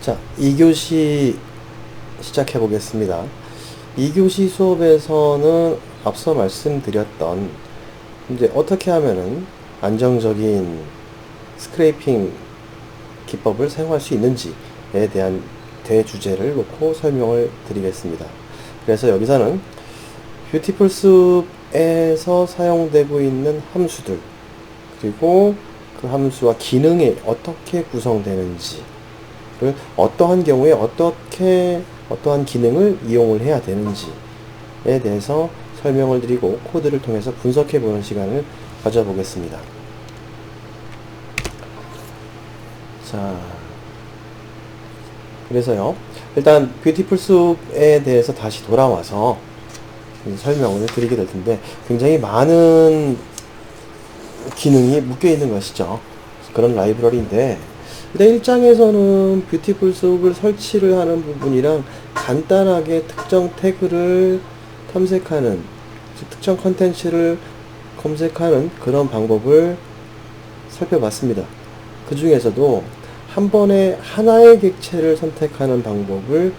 자, 2교시 시작해 보겠습니다. 2교시 수업에서는 앞서 말씀드렸던 이제 어떻게 하면은 안정적인 스크래핑 기법을 사용할 수 있는지에 대한 대주제를 놓고 설명을 드리겠습니다. 그래서 여기서는 뷰티풀 숲에서 사용되고 있는 함수들, 그리고 그 함수와 기능이 어떻게 구성되는지, 어떠한 경우에 어떠한 기능을 이용을 해야 되는지에 대해서 설명을 드리고 코드를 통해서 분석해 보는 시간을 가져보겠습니다. 자, 그래서요, 일단 뷰티풀 숲에 대해서 다시 돌아와서 설명을 드리게 될 텐데, 굉장히 많은 기능이 묶여 있는 것이죠. 그런 라이브러리인데, 일단 1장에서는 뷰티풀 숲을 설치를 하는 부분이랑 간단하게 특정 태그를 탐색하는, 즉 특정 컨텐츠를 검색하는 그런 방법을 살펴봤습니다. 그 중에서도 한 번에 하나의 객체를 선택하는 방법을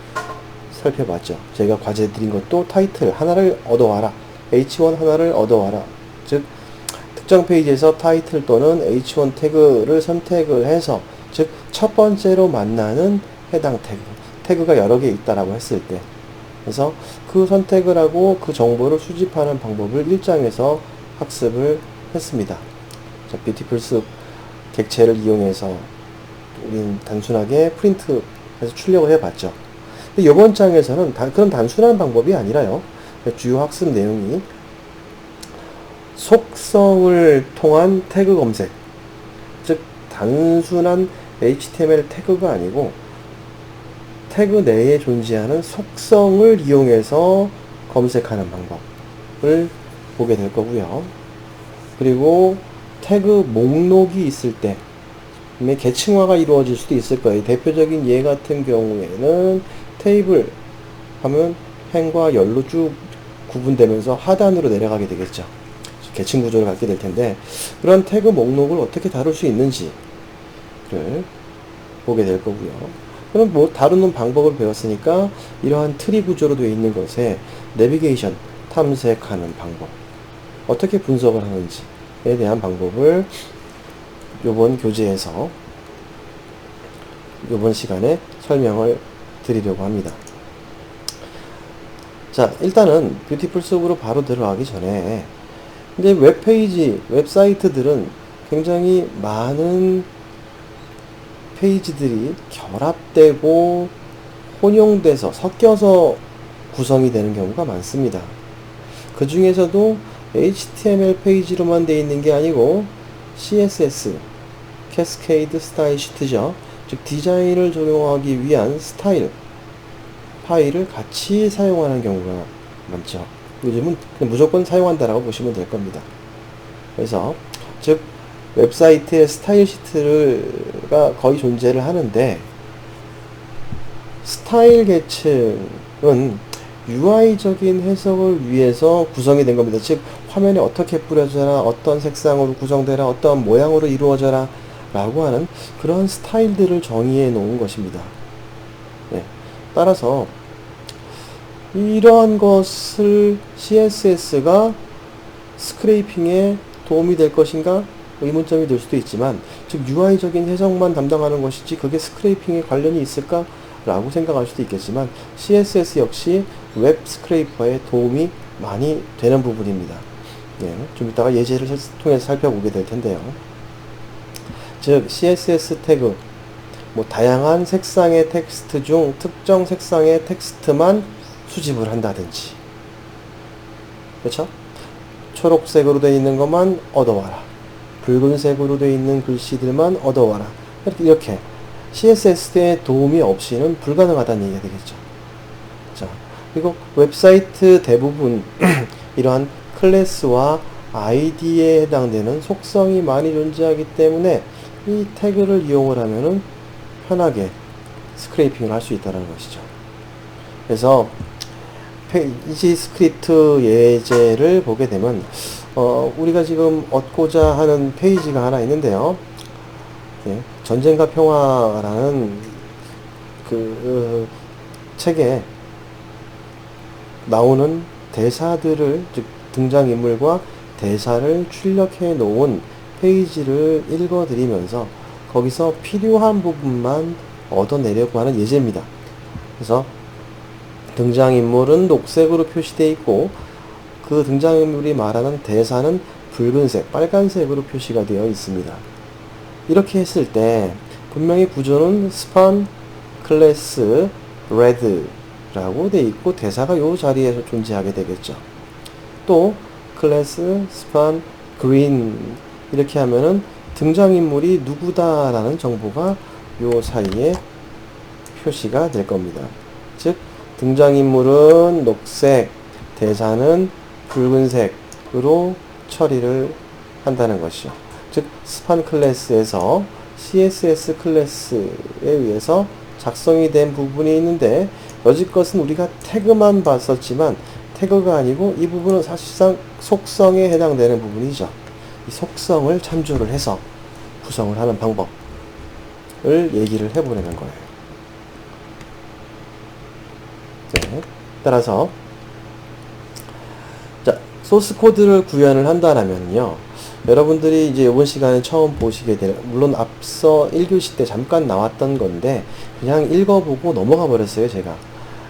살펴봤죠. 제가 과제 드린 것도 타이틀 하나를 얻어와라, h1 하나를 얻어와라, 즉 특정 페이지에서 타이틀 또는 h1 태그를 선택을 해서, 즉 첫 번째로 만나는 해당 태그가 여러 개 있다라고 했을 때, 그래서 그 선택을 하고 그 정보를 수집하는 방법을 1장에서 학습을 했습니다. 자, 뷰티풀 숲 객체를 이용해서 우리는 단순하게 프린트해서 출력을 해봤죠. 근데 이번 장에서는 그런 단순한 방법이 아니라요, 주요 학습 내용이 속성을 통한 태그 검색, 즉 단순한 HTML 태그가 아니고 태그 내에 존재하는 속성을 이용해서 검색하는 방법을 보게 될 거고요. 그리고 태그 목록이 있을 때 계층화가 이루어질 수도 있을 거예요. 대표적인 예 같은 경우에는 테이블 하면 행과 열로 쭉 구분되면서 하단으로 내려가게 되겠죠. 계층 구조를 갖게 될 텐데, 그런 태그 목록을 어떻게 다룰 수 있는지를 보게 될 거고요. 그럼 뭐 다루는 방법을 배웠으니까 이러한 트리 구조로 되어 있는 것에 내비게이션, 탐색하는 방법, 어떻게 분석을 하는지에 대한 방법을 요번 교재에서 요번 시간에 설명을 드리려고 합니다. 자, 일단은 뷰티풀 숲으로 바로 들어가기 전에, 근데 웹페이지, 웹사이트들은 굉장히 많은 페이지들이 결합되고 혼용돼서 섞여서 구성이 되는 경우가 많습니다. 그 중에서도 HTML 페이지로만 되어 있는 게 아니고 CSS, 캐스케이드 스타일 시트죠. 즉 디자인을 적용하기 위한 스타일 파일을 같이 사용하는 경우가 많죠. 요즘은 무조건 사용한다라고 보시면 될 겁니다. 그래서 즉 웹사이트의 스타일 시트가 거의 존재를 하는데, 스타일 계층은 UI적인 해석을 위해서 구성이 된 겁니다. 즉 화면에 어떻게 뿌려져라, 어떤 색상으로 구성되라, 어떤 모양으로 이루어져라 라고 하는 그런 스타일들을 정의해 놓은 것입니다. 네. 따라서 이러한 것을 CSS가 스크래핑에 도움이 될 것인가 의문점이 들 수도 있지만, 즉 UI적인 해석만 담당하는 것이지 그게 스크래핑에 관련이 있을까 라고 생각할 수도 있겠지만, CSS 역시 웹 스크래퍼에 도움이 많이 되는 부분입니다. 네, 좀 이따가 예제를 통해서 살펴보게 될 텐데요. 즉 CSS 태그, 뭐 다양한 색상의 텍스트 중 특정 색상의 텍스트만 수집을 한다든지, 그렇죠? 초록색으로 되어 있는 것만 얻어와라, 붉은색으로 되어 있는 글씨들만 얻어와라, 이렇게 CSS의 도움이 없이는 불가능하다는 얘기가 되겠죠. 자, 그리고 웹사이트 대부분 이러한 클래스와 아이디에 해당되는 속성이 많이 존재하기 때문에 이 태그를 이용을 하면은 편하게 스크래핑을 할 수 있다는 것이죠. 그래서 페이지 스크립트 예제를 보게 되면 우리가 지금 얻고자 하는 페이지가 하나 있는데요. 예, 전쟁과 평화라는 책에 나오는 대사들을, 즉 등장인물과 대사를 출력해 놓은 페이지를 읽어드리면서 거기서 필요한 부분만 얻어내려고 하는 예제입니다. 그래서 등장인물은 녹색으로 표시되어 있고 그 등장인물이 말하는 대사는 붉은색, 빨간색으로 표시가 되어 있습니다. 이렇게 했을 때 분명히 구조는 스판 클래스 레드라고 되어 있고 대사가 이 자리에서 존재하게 되겠죠. 또 클래스 스판 그린 이렇게 하면은 등장인물이 누구다라는 정보가 요 사이에 표시가 될 겁니다. 즉 등장인물은 녹색, 대사는 붉은색으로 처리를 한다는 것이죠. 즉 스판 클래스에서 CSS 클래스에 의해서 작성이 된 부분이 있는데 여지껏은 우리가 태그만 봤었지만 태그가 아니고 이 부분은 사실상 속성에 해당되는 부분이죠. 이 속성을 참조를 해서 구성을 하는 방법을 얘기를 해보려는 거예요. 네. 따라서 자, 소스 코드를 구현을 한다면요. 여러분들이 이제 이번 시간에 처음 보시게 될, 물론 앞서 1교시 때 잠깐 나왔던 건데 그냥 읽어보고 넘어가 버렸어요, 제가.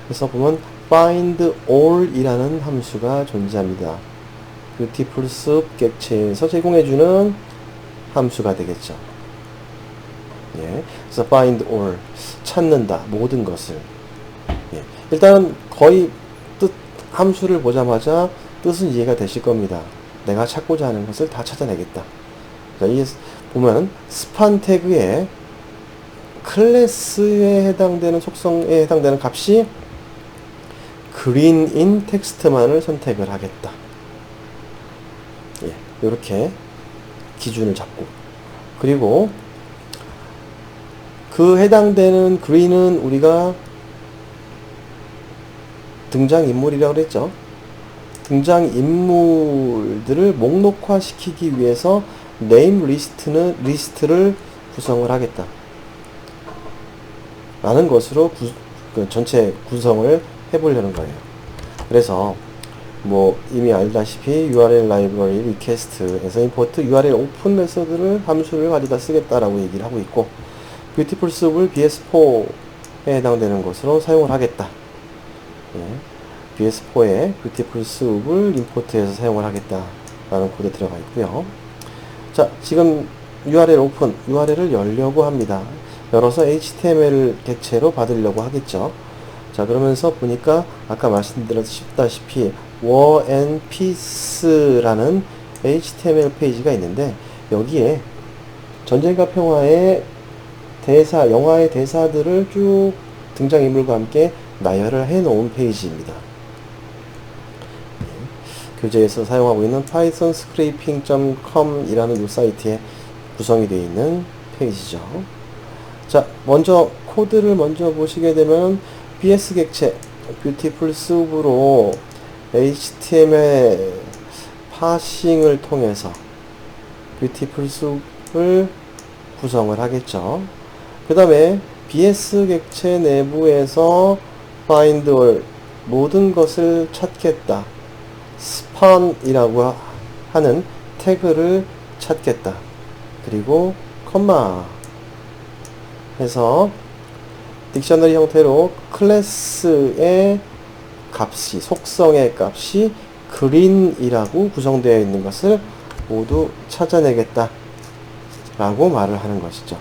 그래서 보면 find all 이라는 함수가 존재합니다. beautiful soup 객체에서 제공해주는 함수가 되겠죠. 예. 그래서 find all, 찾는다, 모든 것을. 예. 일단은 거의 함수를 보자마자 뜻은 이해가 되실 겁니다. 내가 찾고자 하는 것을 다 찾아내겠다. 자, 이 보면 스판 태그에 클래스에 해당되는 속성에 해당되는 값이 green인 텍스트만을 선택을 하겠다. 예, 이렇게 기준을 잡고 그리고 그 해당되는 green은 우리가 등장인물이라고 그랬죠. 등장인물들을 목록화시키기 위해서 네임 리스트를 구성을 하겠다 라는 것으로 전체 구성을 해보려는 거예요. 그래서 뭐 이미 알다시피 URL 라이브러리 리퀘스트에서 import URL 오픈 메서드를 함수를 가져다 쓰겠다라고 얘기를 하고 있고 beautiful soup을 bs4에 해당되는 것으로 사용을 하겠다. 예. bs4에 beautiful soup을 임포트해서 사용을 하겠다라는 코드 들어가 있고요. 자, 지금 URL 오픈, URL을 열려고 합니다. 열어서 HTML 객체로 받으려고 하겠죠. 자, 그러면서 보니까 아까 말씀드렸다시피 War and Peace라는 HTML 페이지가 있는데 여기에 전쟁과 평화의 대사, 영화의 대사들을 쭉 등장인물과 함께 나열을 해 놓은 페이지입니다. 교재에서 사용하고 있는 pythonscraping.com 이라는 이 사이트에 구성이 되어 있는 페이지죠. 자, 먼저 코드를 먼저 보시게 되면 BS 객체 beautiful soup으로 HTML 파싱을 통해서 beautiful soup을 구성을 하겠죠. 그 다음에 BS 객체 내부에서 find all, 모든 것을 찾겠다. span이라고 하는 태그를 찾겠다. 그리고 컴마 해서 딕셔너리 형태로 클래스의 값이, 속성의 값이 green이라고 구성되어 있는 것을 모두 찾아내겠다 라고 말을 하는 것이죠.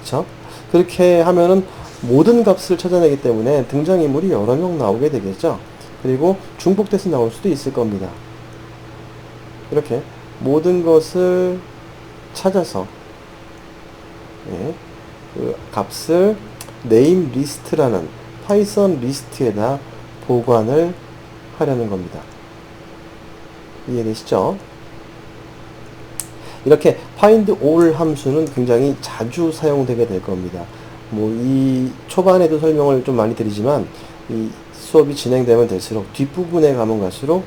그쵸? 그렇게 하면은 모든 값을 찾아내기 때문에 등장인물이 여러 명 나오게 되겠죠. 그리고 중복돼서 나올 수도 있을 겁니다. 이렇게 모든 것을 찾아서 예, 그 값을 name list라는 파이썬 리스트에다 보관을 하려는 겁니다. 이해되시죠? 이렇게 find all 함수는 굉장히 자주 사용되게 될 겁니다. 뭐 이 초반에도 설명을 좀 많이 드리지만 이 수업이 진행되면 될수록 뒷부분에 가면 갈수록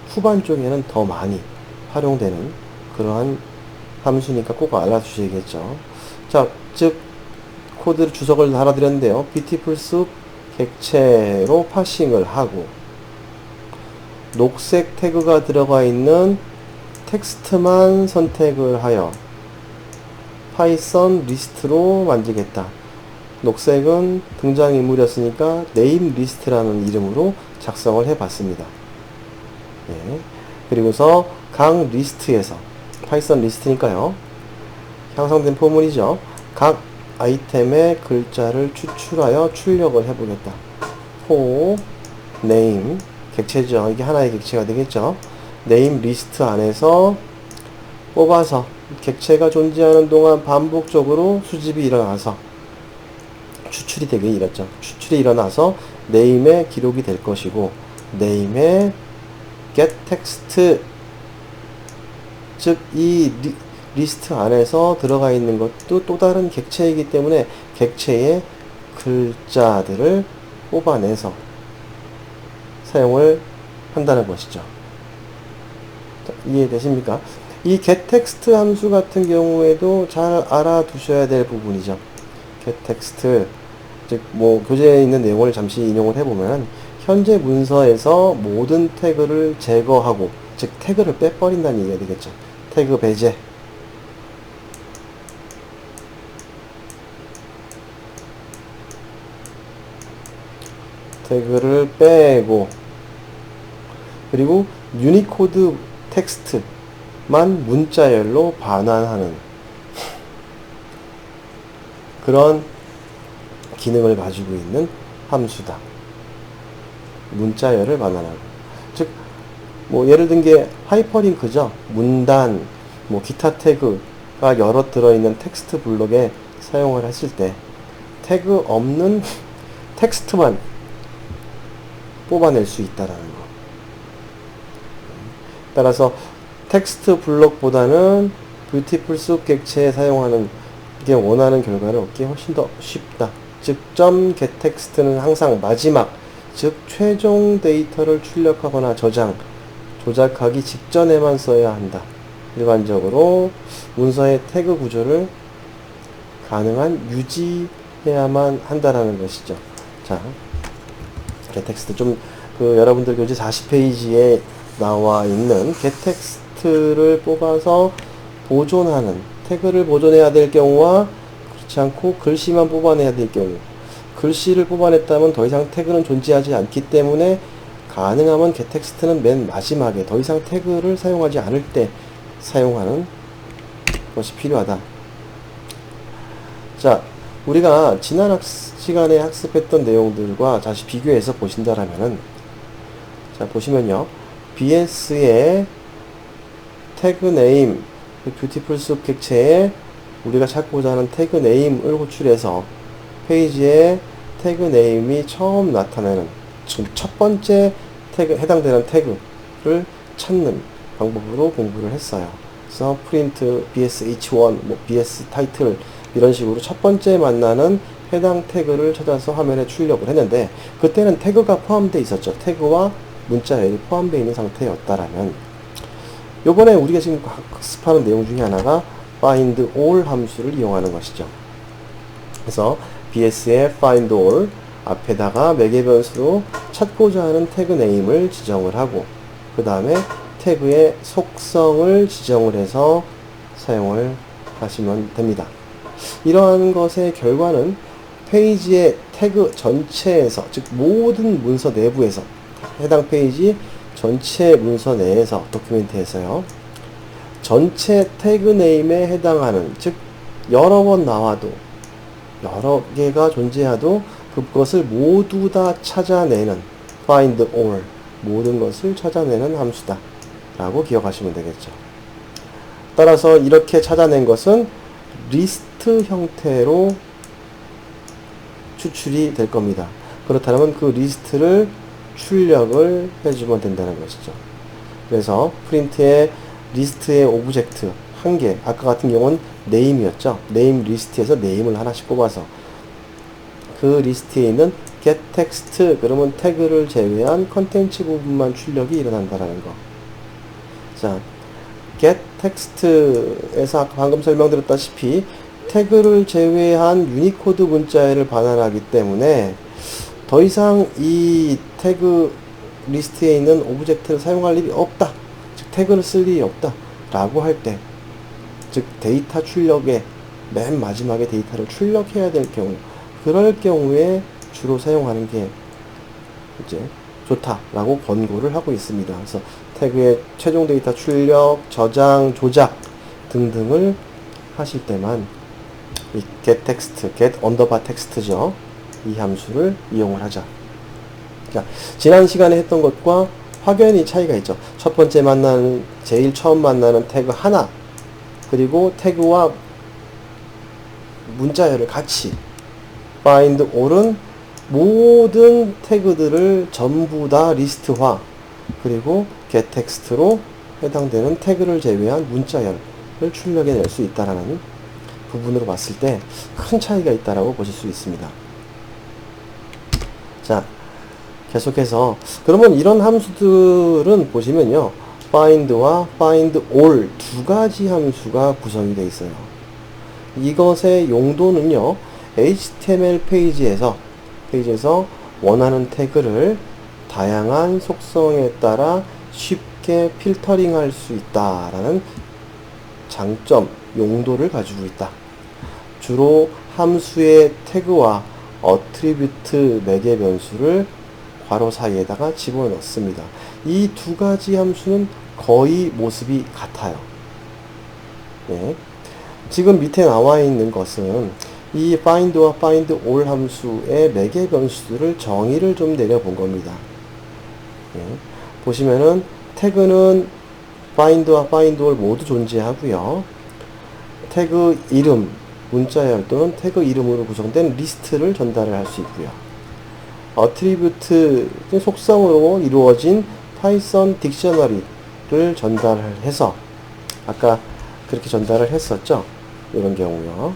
후반 쪽에는 더 많이 활용되는 그러한 함수니까 꼭 알아두셔야겠죠. 자, 즉 코드 주석을 달아드렸는데요. beautiful soup 객체로 파싱을 하고 녹색 태그가 들어가 있는 텍스트만 선택을 하여 파이썬 리스트로 만들겠다. 녹색은 등장인물이었으니까 네임 리스트라는 이름으로 작성을 해봤습니다. 네. 그리고서 각 리스트에서 파이썬 리스트니까요. 향상된 포문이죠. 각 아이템의 글자를 추출하여 출력을 해보겠다. for name 객체죠. 이게 하나의 객체가 되겠죠. name 리스트 안에서 뽑아서 객체가 존재하는 동안 반복적으로 수집이 일어나서 추출이 되게 이랬죠. 추출이 일어나서 name의 기록이 될 것이고 name의 getText 즉 이 리스트 안에서 들어가 있는 것도 또 다른 객체이기 때문에 객체의 글자들을 뽑아내서 사용을 한다는 것이죠. 자, 이해되십니까? 이 getText 함수 같은 경우에도 잘 알아두셔야 될 부분이죠. getText 즉 교재에 있는 내용을 잠시 인용을 해보면 현재 문서에서 모든 태그를 제거하고 즉 태그를 빼버린다는 얘기가 되겠죠. 태그 배제 태그를 빼고 그리고 유니코드 텍스트만 문자열로 반환하는 그런 기능을 가지고 있는 함수다. 문자열을 반환하고 즉 예를 든 게 하이퍼링크죠. 문단 기타 태그가 여러 들어있는 텍스트 블록에 사용을 했을 때 태그 없는 텍스트만 뽑아낼 수 있다라는 거. 따라서 텍스트 블록보다는 beautiful soup 객체에 사용하는 게 원하는 결과를 얻기 훨씬 더 쉽다. 즉 .getText는 항상 마지막 즉 최종 데이터를 출력하거나 조작하기 직전에만 써야 한다. 일반적으로 문서의 태그 구조를 가능한 유지해야만 한다라는 것이죠. 자, getText 여러분들 교재 40페이지에 나와 있는 getText를 뽑아서 보존하는 태그를 보존해야 될 경우와 그렇지 않고 글씨만 뽑아내야 될 경우 글씨를 뽑아냈다면 더 이상 태그는 존재하지 않기 때문에 가능하면 getText는 맨 마지막에 더 이상 태그를 사용하지 않을 때 사용하는 것이 필요하다. 자, 우리가 지난 시간에 학습했던 내용들과 다시 비교해서 보신다라면은 자, 보시면요. BS의 태그 네임, beautiful soup 객체에 우리가 찾고자 하는 태그 네임을 호출해서 페이지에 태그 네임이 처음 나타나는 지금 첫 번째 태그, 해당되는 태그를 찾는 방법으로 공부를 했어요. 그래서 print bsh1, bs 타이틀 이런 식으로 첫 번째 만나는 해당 태그를 찾아서 화면에 출력을 했는데 그때는 태그가 포함되어 있었죠. 태그와 문자열이 포함되어 있는 상태였다라면 요번에 우리가 지금 학습하는 내용 중에 하나가 find all 함수를 이용하는 것이죠. 그래서 bs의 find all 앞에다가 매개 변수로 찾고자 하는 태그 네임을 지정을 하고 그 다음에 태그의 속성을 지정을 해서 사용을 하시면 됩니다. 이러한 것의 결과는 페이지의 태그 전체에서 즉 모든 문서 내부에서 해당 페이지 전체 문서 내에서 도큐멘트에서요 전체 태그 네임에 해당하는 즉 여러 번 나와도 여러 개가 존재해도 그것을 모두 다 찾아내는 find all 모든 것을 찾아내는 함수다 라고 기억하시면 되겠죠. 따라서 이렇게 찾아낸 것은 리스트 형태로 추출이 될 겁니다. 그렇다면 그 리스트를 출력을 해주면 된다는 것이죠. 그래서 프린트의 리스트의 오브젝트 한 개, 아까 같은 경우는 네임이었죠. 네임 리스트에서 네임을 하나씩 뽑아서 그 리스트에 있는 getText 그러면 태그를 제외한 컨텐츠 부분만 출력이 일어난다라는 거. 자, getText에서 아까 방금 설명드렸다시피 태그를 제외한 유니코드 문자열을 반환하기 때문에 더 이상 이 태그 리스트에 있는 오브젝트를 사용할 일이 없다. 즉 태그를 쓸 일이 없다 라고 할 때, 즉 데이터 출력에 맨 마지막에 데이터를 출력해야 될 경우, 그럴 경우에 주로 사용하는 게 이제 좋다라고 권고를 하고 있습니다. 그래서 태그의 최종 데이터 출력, 저장, 조작 등등을 하실 때만 이 getText, get_text죠. 이 함수를 이용을 하자. 자, 지난 시간에 했던 것과 확연히 차이가 있죠. 첫 번째 만나는, 제일 처음 만나는 태그 하나, 그리고 태그와 문자열을 같이, find all은 모든 태그들을 전부 다 리스트화, 그리고 getText로 해당되는 태그를 제외한 문자열을 출력해낼 수 있다라는 부분으로 봤을 때 큰 차이가 있다라고 보실 수 있습니다. 자, 계속해서 그러면 이런 함수들은 보시면요, find와 find all 두 가지 함수가 구성이 되어 있어요. 이것의 용도는요, HTML 페이지에서 원하는 태그를 다양한 속성에 따라 쉽게 필터링할 수 있다라는 장점, 용도를 가지고 있다. 주로 함수의 태그와 어트리뷰트 매개 변수를 괄호 사이에다가 집어넣습니다. 이 두 가지 함수는 거의 모습이 같아요. 네. 지금 밑에 나와 있는 것은 이 find와 find all 함수의 매개 변수를 정의를 좀 내려본 겁니다. 네. 보시면은 태그는 find와 find all 모두 존재하고요. 태그 이름, 문자열 또는 태그 이름으로 구성된 리스트를 전달을 할 수 있고요. 어트리뷰트 속성으로 이루어진 파이썬 딕셔너리를 전달을 해서, 아까 그렇게 전달을 했었죠. 이런 경우요.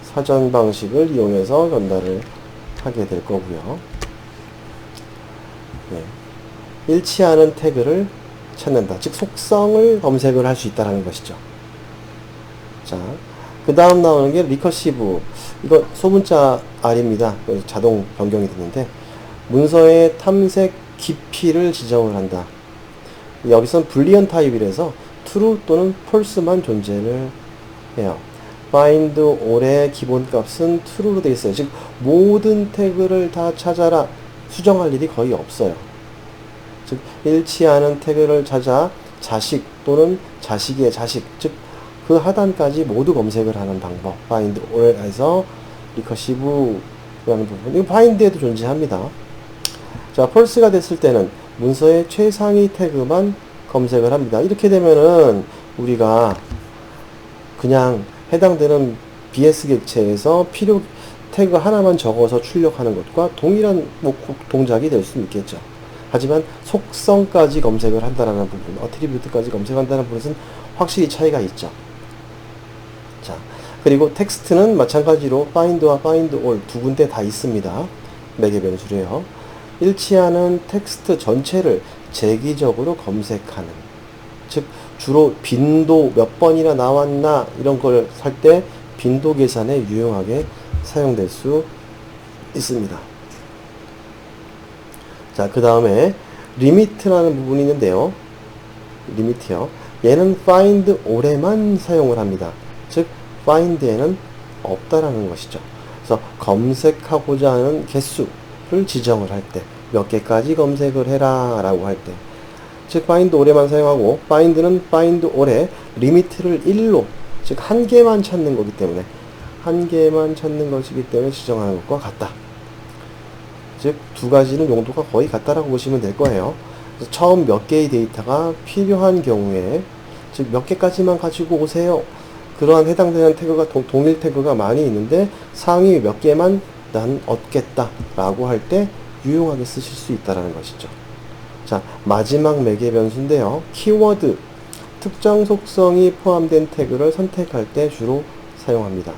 사전 방식을 이용해서 전달을 하게 될 거고요. 네. 일치하는 태그를 찾는다. 즉 속성을 검색을 할 수 있다는 것이죠. 자, 그 다음 나오는 게 리커시브. 이거 소문자 R입니다. 자동 변경이 됐는데, 문서의 탐색 깊이를 지정을 한다. 여기선 불리언 타입이라서 true 또는 false만 존재를 해요. find all의 기본값은 true로 되어 있어요. 즉 모든 태그를 다 찾아라, 수정할 일이 거의 없어요. 즉 일치하는 태그를 찾아 자식 또는 자식의 자식, 즉 그 하단까지 모두 검색을 하는 방법, find all에서 리커시브라는 부분, 이거 find에도 존재합니다. 자, false가 됐을 때는 문서의 최상위 태그만 검색을 합니다. 이렇게 되면은 우리가 그냥 해당되는 BS 객체에서 필요 태그 하나만 적어서 출력하는 것과 동일한 동작이 될 수 있겠죠. 하지만 속성까지 검색을 한다는 부분, 어트리뷰트까지 검색한다는 부분은 확실히 차이가 있죠. 자, 그리고 텍스트는 마찬가지로 find와 find all 두 군데 다 있습니다. 매개 변수래요. 일치하는 텍스트 전체를 재기적으로 검색하는, 즉 주로 빈도 몇 번이나 나왔나 이런 걸 살 때 빈도 계산에 유용하게 사용될 수 있습니다. 자, 그 다음에 리미트라는 부분이 있는데요. 리미트요. 얘는 find all에만 사용을 합니다. 즉 find에는 없다라는 것이죠. 그래서 검색하고자 하는 개수를 지정을 할 때, 몇 개까지 검색을 해라 라고 할 때, 즉 find all에만 사용하고, find는 find all의 리미트를 1로, 즉 한 개만 찾는 거기 때문에, 한 개만 찾는 것이기 때문에 지정하는 것과 같다. 즉 두 가지는 용도가 거의 같다라고 보시면 될 거예요. 그래서 처음 몇 개의 데이터가 필요한 경우에, 즉 몇 개까지만 가지고 오세요. 그러한 해당되는 태그가 동일 태그가 많이 있는데 상위 몇 개만 난 얻겠다 라고 할 때 유용하게 쓰실 수 있다는 것이죠. 자, 마지막 매개 변수인데요. 키워드, 특정 속성이 포함된 태그를 선택할 때 주로 사용합니다.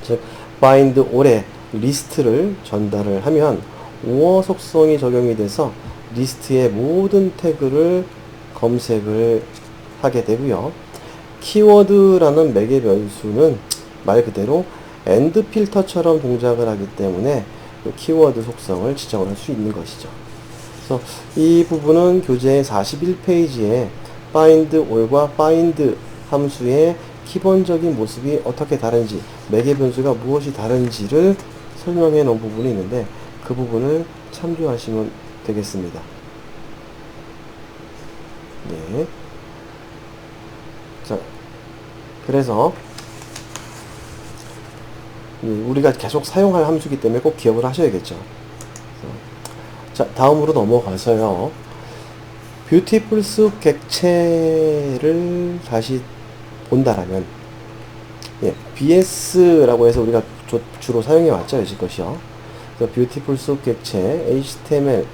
즉 find all에 리스트를 전달을 하면 오어 속성이 적용이 돼서 리스트의 모든 태그를 검색을 하게 되고요. 키워드라는 매개 변수는 말 그대로 AND 필터처럼 동작을 하기 때문에 그 키워드 속성을 지정을 할 수 있는 것이죠. 그래서 이 부분은 교재 41페이지에 find all과 find 함수의 기본적인 모습이 어떻게 다른지, 매개 변수가 무엇이 다른지를 설명해 놓은 부분이 있는데 그 부분을 참조하시면 되겠습니다. 네. 자, 그래서 우리가 계속 사용할 함수이기 때문에 꼭 기억을 하셔야겠죠. 자, 다음으로 넘어가서요. 뷰티풀 숲 객체를 다시 본다라면, 예, BS라고 해서 우리가 주로 사용해 왔죠, 여지껏이요. 그래서 뷰티풀 숲 객체 HTML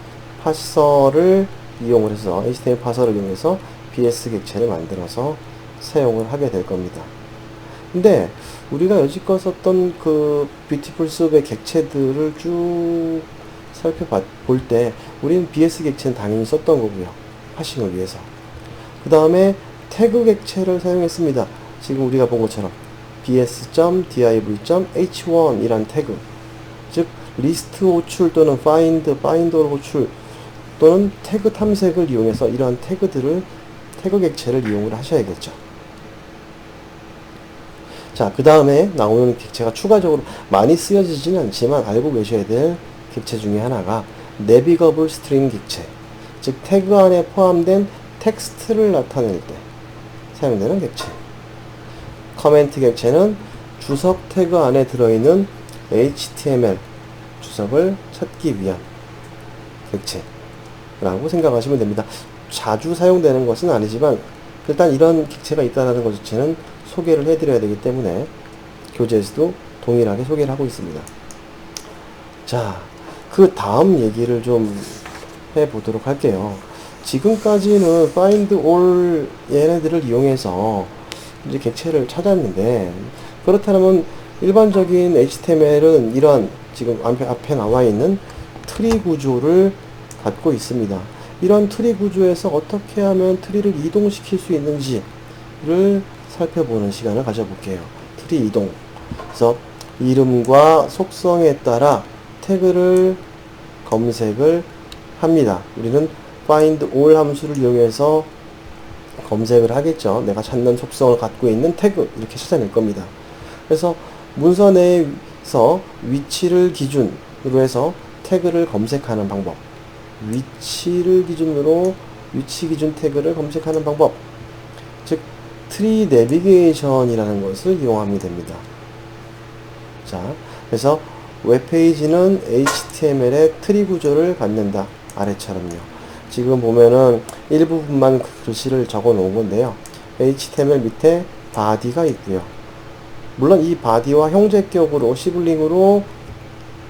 파서를 이용을 해서 HTML 파서를 이용해서 BS 객체를 만들어서 사용을 하게 될 겁니다. 근데 우리가 여지껏 썼던 그 뷰티풀 숲의 객체들을 쭉 살펴볼 때 우리는 BS 객체는 당연히 썼던 거고요. 하싱을 위해서. 그 다음에 태그 객체를 사용했습니다. 지금 우리가 본 것처럼 bs.div.h1 이란 태그, 즉 리스트 호출 또는 파인더 호출 또는 태그 탐색을 이용해서 이러한 태그 객체를 이용을 하셔야겠죠. 자, 그 다음에 나오는 객체가 추가적으로 많이 쓰여지지는 않지만 알고 계셔야 될 객체 중에 하나가 내비거블 스트링 객체, 즉 태그 안에 포함된 텍스트를 나타낼 때 사용되는 객체. 커멘트 객체는 주석 태그 안에 들어있는 HTML 주석을 찾기 위한 객체라고 생각하시면 됩니다. 자주 사용되는 것은 아니지만 일단 이런 객체가 있다는 것 자체는 소개를 해드려야 되기 때문에 교재에서도 동일하게 소개를 하고 있습니다. 자, 그 다음 얘기를 좀 해보도록 할게요. 지금까지는 find all 얘네들을 이용해서 이제 객체를 찾았는데, 그렇다면 일반적인 HTML은 이런 지금 앞에 나와 있는 트리 구조를 갖고 있습니다. 이런 트리 구조에서 어떻게 하면 트리를 이동시킬 수 있는지를 살펴보는 시간을 가져볼게요. 트리 이동. 그래서 이름과 속성에 따라 태그를 검색을 합니다. 우리는 find all 함수를 이용해서 검색을 하겠죠. 내가 찾는 속성을 갖고 있는 태그 이렇게 찾아낼 겁니다. 그래서 문서 내에서 위치를 기준으로 해서 태그를 검색하는 방법, 위치를 기준으로 위치 기준 태그를 검색하는 방법, 즉 트리 내비게이션이라는 것을 이용하면 됩니다. 자, 그래서 웹페이지는 HTML의 트리 구조를 갖는다. 아래처럼요. 지금 보면은 일부분만 글씨를 적어 놓은 건데요. HTML 밑에 body가 있고요. 물론 이 body와 형제격으로 시블링으로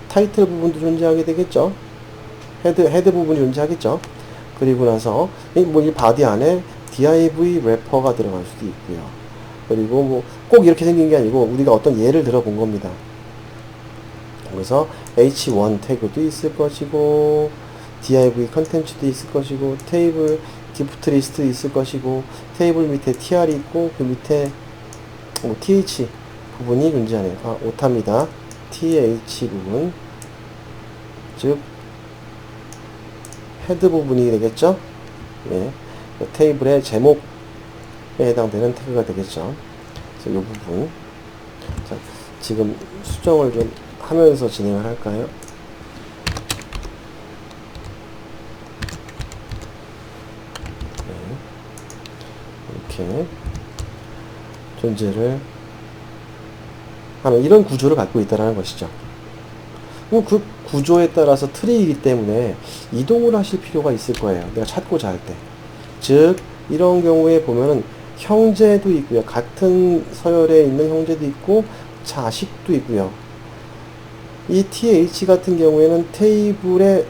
타이틀 부분도 존재하게 되겠죠. 헤드 부분이 존재하겠죠. 그리고 나서 이 body 안에 div 래퍼가 들어갈 수도 있고요. 그리고 뭐 꼭 이렇게 생긴 게 아니고 우리가 어떤 예를 들어 본 겁니다. 그래서 h1 태그도 있을 것이고 div 컨텐츠도 있을 것이고 테이블 기프트 리스트 있을 것이고 테이블 밑에 tr이 있고 그 밑에 th 부분이 존재하네요. 아, 오타입니다. th 부분, 즉 헤드 부분이 되겠죠. 예, 테이블의 제목에 해당되는 태그가 되겠죠. 그래서 이 부분. 자, 지금 수정을 좀 하면서 진행을 할까요? 네. 이렇게 존재를 하는 이런 구조를 갖고 있다는 것이죠. 그 구조에 따라서 트리이기 때문에 이동을 하실 필요가 있을 거예요. 내가 찾고자 할 때. 즉 이런 경우에 보면은 형제도 있고요. 같은 서열에 있는 형제도 있고 자식도 있고요. 이 th 같은 경우에는 테이블의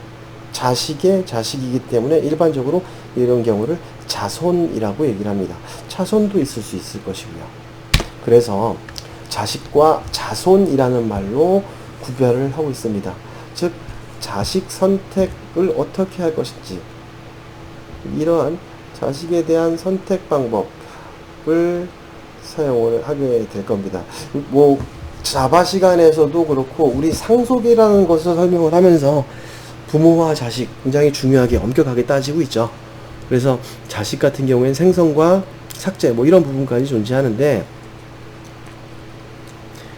자식의 자식이기 때문에 일반적으로 이런 경우를 자손이라고 얘기를 합니다. 차손도 있을 수 있을 것이고요. 그래서 자식과 자손이라는 말로 구별을 하고 있습니다. 즉 자식 선택을 어떻게 할 것인지, 이러한 자식에 대한 선택 방법을 사용을 하게 될 겁니다. 뭐 자바 시간에서도 그렇고 우리 상속이라는 것을 설명을 하면서 부모와 자식 굉장히 중요하게 엄격하게 따지고 있죠. 그래서 자식 같은 경우에는 생성과 삭제 뭐 이런 부분까지 존재하는데,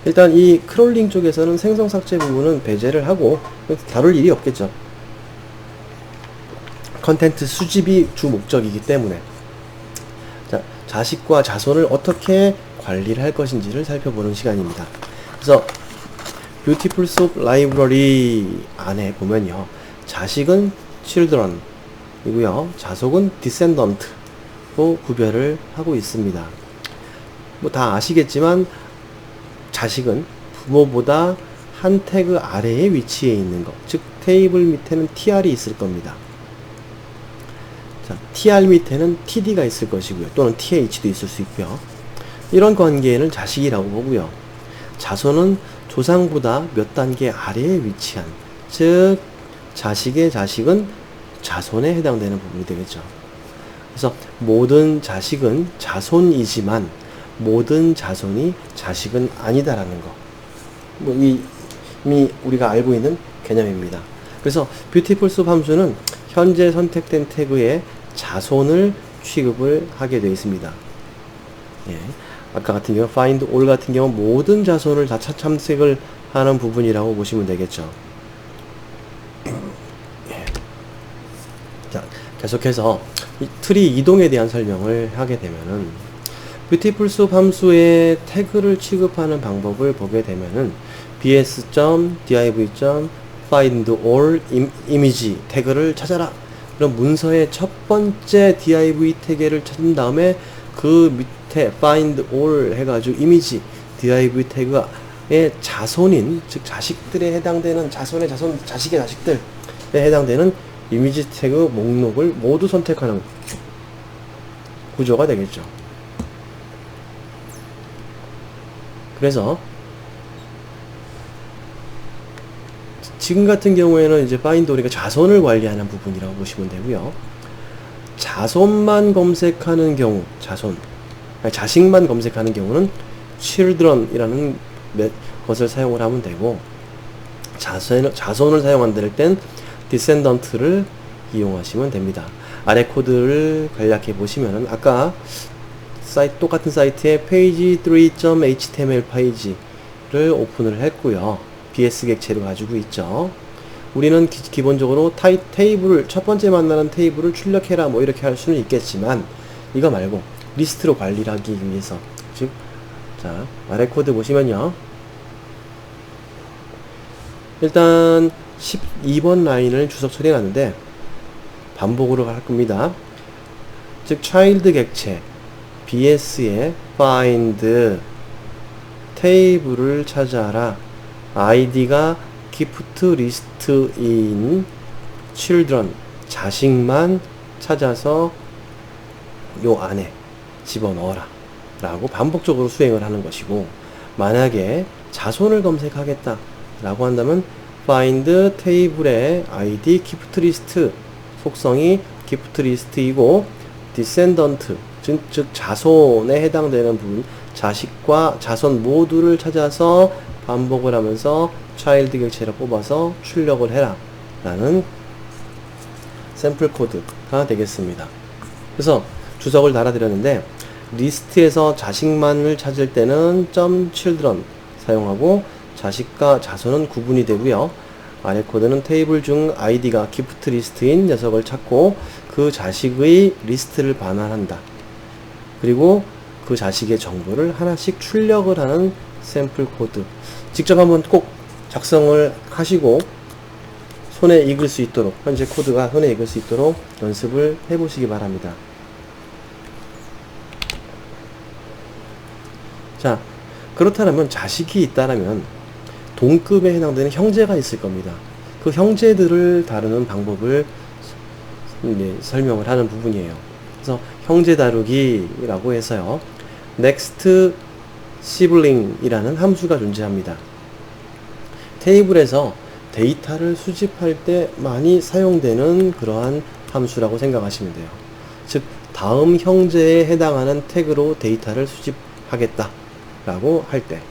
일단 이 크롤링 쪽에서는 생성 삭제 부분은 배제를 하고 다룰 일이 없겠죠. 컨텐츠 수집이 주 목적이기 때문에. 자, 자식과 자손을 어떻게 관리를 할 것인지를 살펴보는 시간입니다. 그래서 Beautiful Soup Library 안에 보면요, 자식은 children 이고요, 자손은 descendant로 구별을 하고 있습니다. 뭐 다 아시겠지만 자식은 부모보다 한 태그 아래에 위치해 있는 것, 즉 테이블 밑에는 tr이 있을 겁니다. 자, tr 밑에는 td가 있을 것이고요, 또는 th도 있을 수 있고요. 이런 관계는 자식이라고 보고요. 자손은 조상보다 몇 단계 아래에 위치한, 즉 자식의 자식은 자손에 해당되는 부분이 되겠죠. 그래서 모든 자식은 자손이지만 모든 자손이 자식은 아니다라는 거, 뭐 이미 우리가 알고 있는 개념입니다. 그래서 Beautiful Soup 함수는 현재 선택된 태그에 자손을 취급을 하게 되어 있습니다. 예. 아까 같은 경우 find all 같은 경우 모든 자손을 다 참색을 하는 부분이라고 보시면 되겠죠. 예. 자, 계속해서 이 트리 이동에 대한 설명을 하게 되면은, Beautiful Soup 함수의 태그를 취급하는 방법을 보게 되면은 bs.div.find all image 태그를 찾아라, 그럼 문서의 첫 번째 div 태그를 찾은 다음에 그 밑에 find all 해가지고 이미지 div 태그의 자손인, 즉 자식들에 해당되는 자손의 자손, 자식의 자식들에 해당되는 이미지 태그 목록을 모두 선택하는 구조가 되겠죠. 그래서 지금 같은 경우에는 이제 find all이 자손을 관리하는 부분이라고 보시면 되고요. 자손만 검색하는 경우, 자식만 검색하는 경우는 children이라는 것을 사용을 하면 되고, 자손을 사용한다를 땐 descendant를 이용하시면 됩니다. 아래 코드를 간략해 보시면은 아까 똑같은 사이트에 page 3.html 페이지를 오픈을 했고요. BS 객체를 가지고 있죠. 우리는 기본적으로 테이블을, 첫 번째 만나는 테이블을 출력해라 뭐 이렇게 할 수는 있겠지만, 이거 말고 리스트로 관리를 하기 위해서, 즉, 자, 아래 코드 보시면요, 일단 12번 라인을 주석 처리해놨는데 반복으로 할 겁니다. 즉 child 객체 bs에 find 테이블을 찾아라, id가 gift list인 children 자식만 찾아서 요 안에 집어넣어라 라고 반복적으로 수행을 하는 것이고, 만약에 자손을 검색하겠다 라고 한다면 find 테이블의 id gift list 속성이 gift list이고, descendant 즉 자손에 해당되는 부분, 자식과 자손 모두를 찾아서 반복을 하면서 child 객체를 뽑아서 출력을 해라 라는 샘플 코드가 되겠습니다. 그래서 주석을 달아드렸는데, 리스트에서 자식만을 찾을 때는 .children 사용하고 자식과 자손은 구분이 되고요. 아래 코드는 테이블 중 id가 gift list인 녀석을 찾고 그 자식의 리스트를 반환한다. 그리고 그 자식의 정보를 하나씩 출력을 하는 샘플 코드. 직접 한번 꼭 작성을 하시고 손에 익을 수 있도록, 현재 코드가 손에 익을 수 있도록 연습을 해보시기 바랍니다. 자, 그렇다면 자식이 있다라면 동급에 해당되는 형제가 있을 겁니다. 그 형제들을 다루는 방법을 설명을 하는 부분이에요. 그래서 형제 다루기라고 해서요, next sibling이라는 함수가 존재합니다. 테이블에서 데이터를 수집할 때 많이 사용되는 그러한 함수라고 생각하시면 돼요. 즉 다음 형제에 해당하는 태그로 데이터를 수집할 하겠다라고 할 때,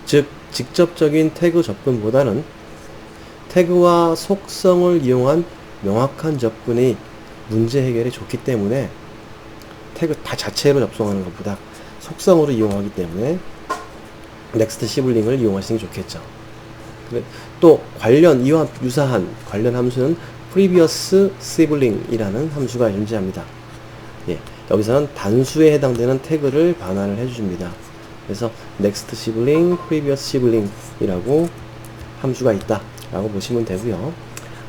즉 직접적인 태그 접근보다는 태그와 속성을 이용한 명확한 접근이 문제 해결에 좋기 때문에, 태그 다 자체로 접속하는 것보다 속성으로 이용하기 때문에 넥스트 시블링을 이용하시는 게 좋겠죠. 또 관련, 이와 유사한 관련 함수는 previous sibling이라는 함수가 존재합니다. 예, 여기서는 단수에 해당되는 태그를 반환을 해줍니다. 그래서 next sibling, previous sibling이라고 함수가 있다 라고 보시면 되고요.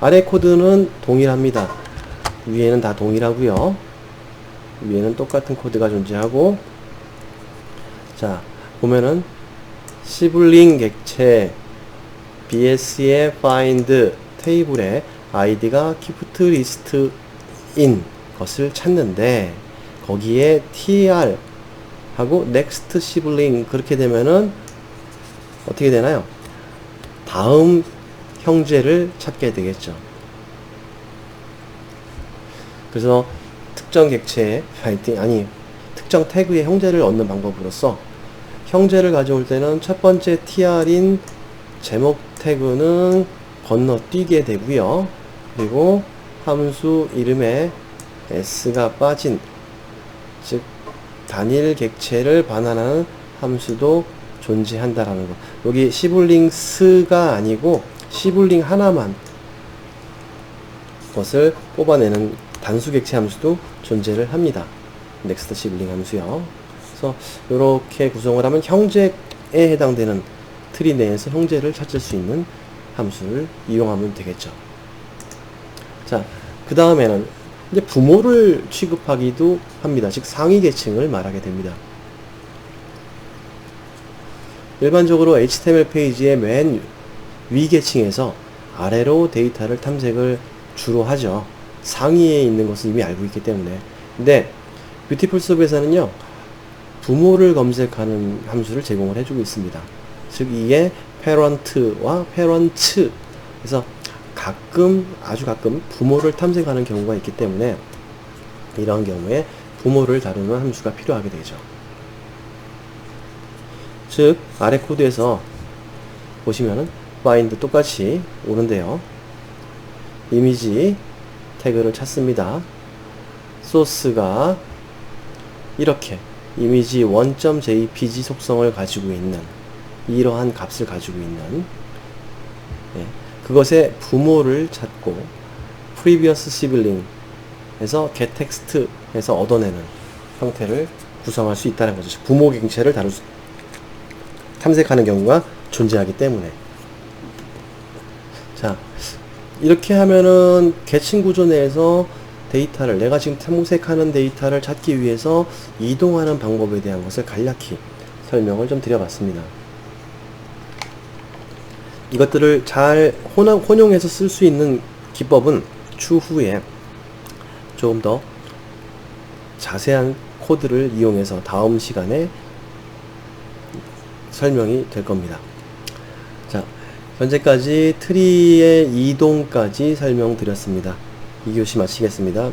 아래 코드는 동일합니다. 위에는 다 동일하고요. 위에는 똑같은 코드가 존재하고, 자 보면은 시블링 객체 BS의 find 테이블에 id가 kept list in 것을 찾는데, 거기에 tr 하고 next sibling 그렇게 되면은 어떻게 되나요? 다음 형제를 찾게 되겠죠. 그래서 특정 객체의 특정 태그의 형제를 얻는 방법으로서, 형제를 가져올 때는 첫 번째 tr인 제목 태그는 건너뛰게 되고요. 그리고 함수 이름에 s가 빠진, 즉 단일 객체를 반환하는 함수도 존재한다라는 거. 여기 시블링스가 아니고 시블링 하나만 것을 뽑아내는 단수 객체 함수도 존재를 합니다. 넥스트 시블링 함수요. 그래서 이렇게 구성을 하면 형제에 해당되는 트리 내에서 형제를 찾을 수 있는 함수를 이용하면 되겠죠. 자, 그 다음에는 이제 부모를 취급하기도 합니다. 즉 상위 계층을 말하게 됩니다. 일반적으로 HTML 페이지의 맨 위 계층에서 아래로 데이터를 탐색을 주로 하죠. 상위에 있는 것을 이미 알고 있기 때문에. 근데 뷰티풀 수업에서는요, 부모를 검색하는 함수를 제공을 해주고 있습니다. 즉 이게 parent와 parents, 그래서 가끔, 아주 가끔 부모를 탐색하는 경우가 있기 때문에 이런 경우에 부모를 다루는 함수가 필요하게 되죠. 즉 아래 코드에서 보시면은 find 똑같이 오는데요. 이미지 태그를 찾습니다. 소스가 이렇게 이미지 1.jpg 속성을 가지고 있는 이러한 값을 가지고 있는, 그것의 부모를 찾고 previous sibling 에서 getText 에서 얻어내는 형태를 구성할 수 있다는 거죠. 부모 객체를 탐색하는 경우가 존재하기 때문에. 자, 이렇게 하면은 계층 구조 내에서 데이터를, 내가 지금 탐색하는 데이터를 찾기 위해서 이동하는 방법에 대한 것을 간략히 설명을 좀 드려봤습니다. 이것들을 잘 혼용해서 쓸 수 있는 기법은 추후에 조금 더 자세한 코드를 이용해서 다음 시간에 설명이 될 겁니다. 자, 현재까지 트리의 이동까지 설명드렸습니다. 2교시 마치겠습니다.